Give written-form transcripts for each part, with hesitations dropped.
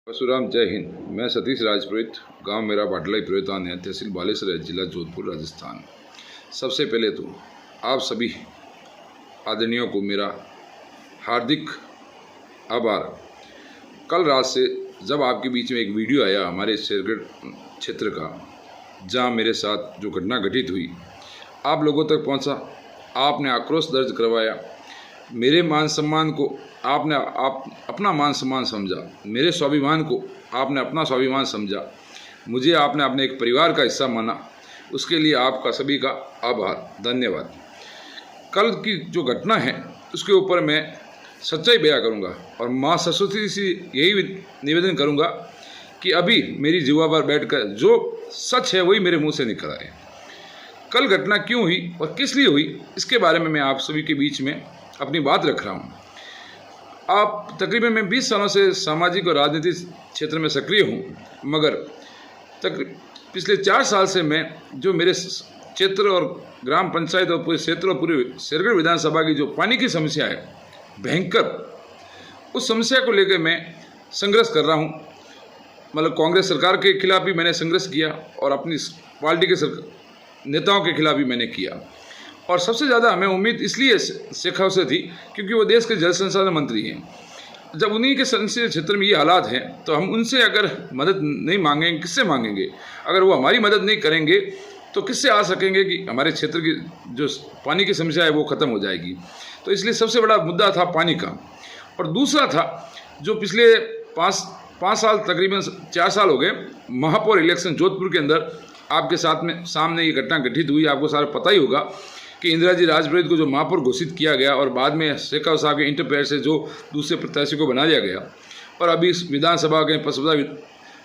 परशुराम, जय हिंद। मैं सतीश राजपुरोहित, गांव मेरा बाटलाई पुरोहितान है, तहसील बालेसर, जिला जोधपुर, राजस्थान। सबसे पहले तो आप सभी आदरणीयों को मेरा हार्दिक आभार। कल रात से जब आपके बीच में एक वीडियो आया हमारे शेरगढ़ क्षेत्र का, जहां मेरे साथ जो घटना घटित हुई आप लोगों तक पहुंचा, आपने आक्रोश दर्ज करवाया, मेरे मान सम्मान को आपने अपना मान सम्मान समझा, मेरे स्वाभिमान को आपने अपना स्वाभिमान समझा, मुझे आपने अपने एक परिवार का हिस्सा माना, उसके लिए आपका सभी का आभार, धन्यवाद। कल की जो घटना है उसके ऊपर मैं सच्चाई बयां करूंगा और माँ सरस्वती से यही निवेदन करूंगा कि अभी मेरी जीवा पर बैठकर जो सच है वही मेरे मुंह से निकल आए। कल घटना क्यों हुई और किस लिए हुई, इसके बारे में मैं आप सभी के बीच में अपनी बात रख रहा हूँ। आप तकरीबन मैं 20 सालों से सामाजिक और राजनीतिक क्षेत्र में सक्रिय हूँ, मगर पिछले 4 साल से मैं जो मेरे क्षेत्र और ग्राम पंचायत और पूरे क्षेत्र और पूरे शेरगढ़ विधानसभा की जो पानी की समस्या है भयंकर, उस समस्या को लेकर मैं संघर्ष कर रहा हूँ। मतलब कांग्रेस सरकार के खिलाफ भी मैंने संघर्ष किया और अपनी पार्टी के नेताओं के खिलाफ भी मैंने किया। और सबसे ज़्यादा हमें उम्मीद इसलिए शेखावत से थी क्योंकि वो देश के जल संसाधन मंत्री हैं। जब उन्हीं के संसदीय क्षेत्र में ये हालात हैं तो हम उनसे अगर मदद नहीं मांगेंगे, किससे मांगेंगे? अगर वो हमारी मदद नहीं करेंगे तो किससे आ सकेंगे कि हमारे क्षेत्र की जो पानी की समस्या है वो ख़त्म हो जाएगी। तो इसलिए सबसे बड़ा मुद्दा था पानी का। और दूसरा था जो पिछले 5 साल, तकरीबन 4 साल हो गए, महापौर इलेक्शन जोधपुर के अंदर आपके सामने ये घटना घटित हुई। आपको सारा पता ही होगा कि इंदिरा जी राजपुरोहित को जो महापौर घोषित किया गया और बाद में शेखावत साहब के इंटरफेयर से जो दूसरे प्रत्याशी को बना दिया गया, और अभी इस विधानसभा के पसपदा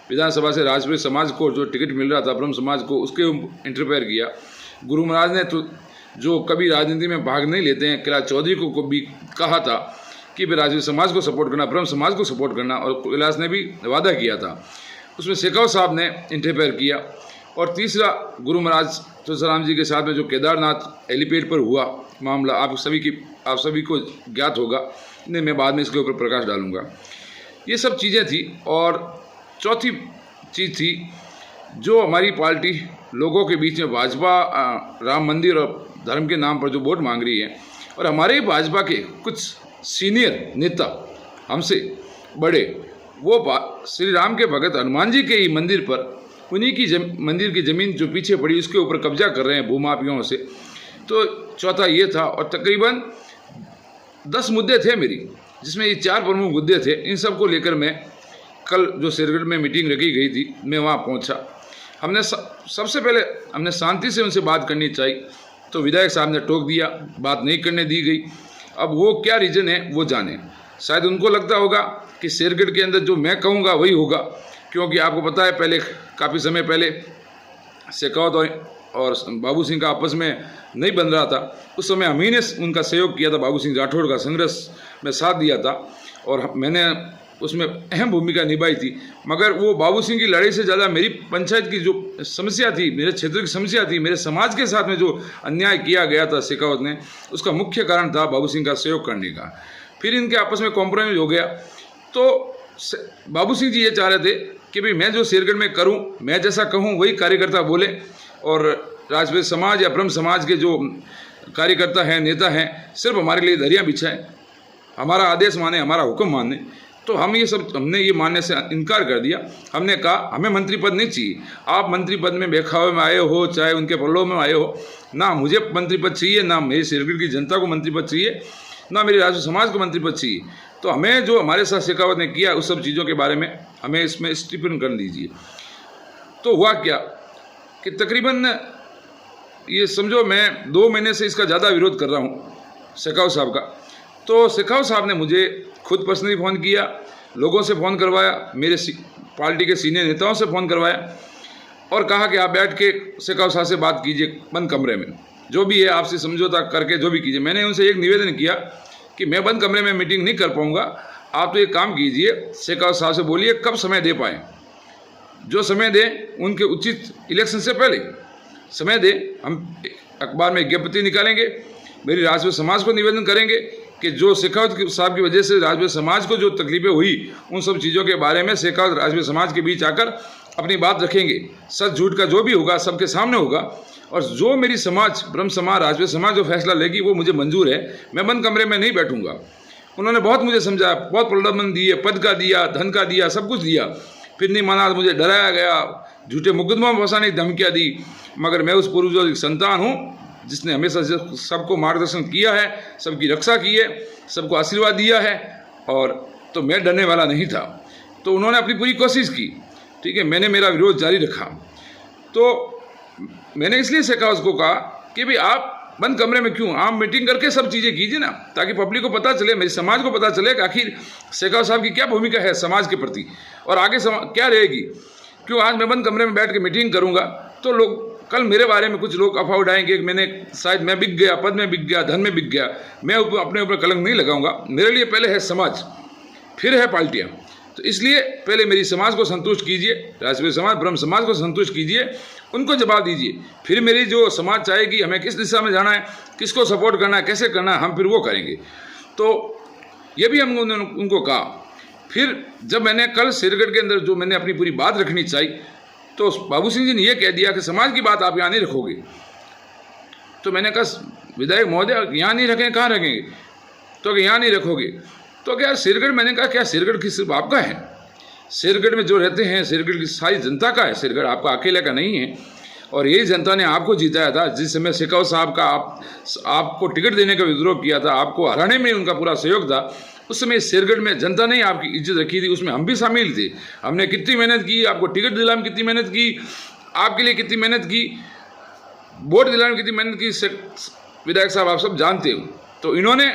विधानसभा से राजपुरोहित समाज को जो टिकट मिल रहा था, ब्रह्म समाज को, उसके इंटरफेयर किया। गुरु महाराज ने तो जो कभी राजनीति में भाग नहीं लेते हैं, कैलाश चौधरी को भी कहा था कि वे राजपूत समाज को सपोर्ट करना, ब्रह्म समाज को सपोर्ट करना, और कैलाश ने भी वादा किया था। उसमें शेखावत साहब ने इंटरफेयर किया। और तीसरा, गुरु महाराज तुलसीराम जी के साथ में जो केदारनाथ एलिपेड पर हुआ मामला, आप सभी को ज्ञात होगा, नहीं मैं बाद में इसके ऊपर प्रकाश डालूंगा। ये सब चीज़ें थी। और चौथी चीज़ थी जो हमारी पार्टी लोगों के बीच में भाजपा राम मंदिर और धर्म के नाम पर जो वोट मांग रही है, और हमारे भाजपा के कुछ सीनियर नेता हमसे बड़े, वो श्री राम के भगत हनुमान जी के ही मंदिर पर, उन्हीं की मंदिर की ज़मीन जो पीछे पड़ी उसके ऊपर कब्जा कर रहे हैं भूमाफियों से। तो चौथा ये था। और तकरीबन 10 मुद्दे थे मेरी, जिसमें ये 4 प्रमुख मुद्दे थे। इन सब को लेकर मैं कल जो शेरगढ़ में मीटिंग रखी गई थी, मैं वहाँ पहुँचा। हमने सबसे पहले हमने शांति से उनसे बात करनी चाहिए, तो विधायक साहब ने टोक दिया, बात नहीं करने दी गई। अब वो क्या रीज़न है वो जाने। शायद उनको लगता होगा कि शेरगढ़ के अंदर जो मैं कहूँगा वही होगा, क्योंकि आपको पता है पहले काफ़ी समय पहले शेखावत और बाबू सिंह का आपस में नहीं बन रहा था। उस समय हम ही ने उनका सहयोग किया था, बाबू सिंह राठौड़ का संघर्ष में साथ दिया था और मैंने उसमें अहम भूमिका निभाई थी। मगर वो बाबू सिंह की लड़ाई से ज़्यादा मेरी पंचायत की जो समस्या थी, मेरे क्षेत्र की समस्या थी, मेरे समाज के साथ में जो अन्याय किया गया था शेखावत ने, उसका मुख्य कारण था बाबू सिंह का सहयोग करने का। फिर इनके आपस में कॉम्प्रोमाइज़ हो गया। तो बाबू सिंह जी ये चाह रहे थे कि भाई मैं जो शेरगढ़ में करूं, मैं जैसा कहूं वही कार्यकर्ता बोले, और राजपूत समाज या ब्रह्म समाज के जो कार्यकर्ता हैं, नेता हैं, सिर्फ हमारे लिए दरिया बिछाएं, हमारा आदेश माने, हमारा हुक्म माने। तो हमने ये मानने से इनकार कर दिया। हमने कहा हमें मंत्री पद नहीं चाहिए। आप मंत्री पद में बेखावे में आए हो, चाहे उनके प्रलोभ में आए हो, ना मुझे मंत्री पद चाहिए, ना मेरी शेरगढ़ की जनता को मंत्री पद चाहिए, ना मेरे राजपूत समाज को मंत्री पद चाहिए। तो हमें जो हमारे साथ शेखावत ने किया उस सब चीज़ों के बारे में हमें इसमें स्टिफिन कर दीजिए। तो हुआ क्या कि तकरीबन ये समझो मैं 2 महीने से इसका ज़्यादा विरोध कर रहा हूँ शेखावत साहब का। तो शेखावत साहब ने मुझे खुद पर्सनली फ़ोन किया, लोगों से फ़ोन करवाया, मेरे पार्टी के सीनियर नेताओं से फ़ोन करवाया और कहा कि आप बैठ के शेखावत साहब से बात कीजिए बंद कमरे में, जो भी है आपसे समझौता करके जो भी कीजिए। मैंने उनसे एक निवेदन किया कि मैं बंद कमरे में मीटिंग नहीं कर पाऊंगा, आप तो एक काम कीजिए, शेखावत साहब से बोलिए कब समय दे पाएँ, जो समय दें उनके उचित इलेक्शन से पहले समय दें। हम अखबार में विज्ञप्ति निकालेंगे, मेरी राजपूत समाज को निवेदन करेंगे कि जो शेखावत साहब की वजह से राजपूत समाज को जो तकलीफें हुई, उन सब चीज़ों के बारे में शेखावत राजपूत समाज के बीच आकर अपनी बात रखेंगे। सच झूठ का जो भी होगा सबके सामने होगा, और जो मेरी समाज, ब्रह्म समाज, राजपूत समाज जो फैसला लेगी वो मुझे मंजूर है। मैं बंद कमरे में नहीं बैठूंगा। उन्होंने बहुत मुझे समझाया, बहुत प्रलोभन दिए, पद का दिया, धन का दिया, सब कुछ दिया, फिर नहीं माना। मुझे डराया गया, झूठे मुकदमा में फंसाने की धमकियाँ दी। मगर मैं उस पूर्वजों की संतान हूँ जिसने हमेशा सबको मार्गदर्शन किया है, सबकी रक्षा की है, सबको आशीर्वाद दिया है, और तो मैं डरने वाला नहीं था। तो उन्होंने अपनी पूरी कोशिश की, ठीक है। मैंने मेरा विरोध जारी रखा। तो मैंने इसलिए शेखावत को कहा कि भाई आप बंद कमरे में क्यों, आप मीटिंग करके सब चीज़ें कीजिए ना, ताकि पब्लिक को पता चले, मेरे समाज को पता चले कि आखिर शेखावत साहब की क्या भूमिका है समाज के प्रति, और आगे क्या रहेगी। क्यों आज मैं बंद कमरे में बैठ के मीटिंग करूँगा तो लोग कल मेरे बारे में कुछ लोग अफवाह उड़ाएंगे कि मैं बिक गया, पद में बिक गया, धन में बिक गया। मैं अपने ऊपर कलंक नहीं लगाऊंगा। मेरे लिए पहले है समाज, फिर है पार्टियाँ। तो इसलिए पहले मेरी समाज को संतुष्ट कीजिए, राजपूत समाज, ब्रह्म समाज को संतुष्ट कीजिए, उनको जवाब दीजिए। फिर मेरी जो समाज चाहेगी हमें किस दिशा में जाना है, किसको सपोर्ट करना है, कैसे करना है, हम फिर वो करेंगे। तो ये भी हम उनको कहा। फिर जब मैंने कल शेरगढ़ के अंदर जो मैंने अपनी पूरी बात रखनी चाहिए, तो बाबू सिंह जी ने यह कह दिया कि समाज की बात आप यहाँ नहीं रखोगे। तो मैंने कहा विधायक महोदय यहाँ नहीं रखें, कहाँ रखेंगे? तो यहाँ नहीं रखोगे तो क्या शेरगढ़, मैंने कहा क्या शेरगढ़ की सिर्फ आपका है? शेरगढ़ में जो रहते हैं शेरगढ़ की सारी जनता का है, शेरगढ़ आपका अकेले का नहीं है। और यही जनता ने आपको जिताया था। जिस समय शेखावत साहब का आपको टिकट देने का विद्रोह किया था, आपको हराने में उनका पूरा सहयोग था, उस समय शेरगढ़ में जनता ने आपकी इज्जत रखी थी, उसमें हम भी शामिल थे। हमने कितनी मेहनत की, आपको टिकट दिलाने में कितनी मेहनत की, आपके लिए कितनी मेहनत की, वोट दिलाने में कितनी मेहनत की, विधायक साहब आप सब जानते हो। तो इन्होंने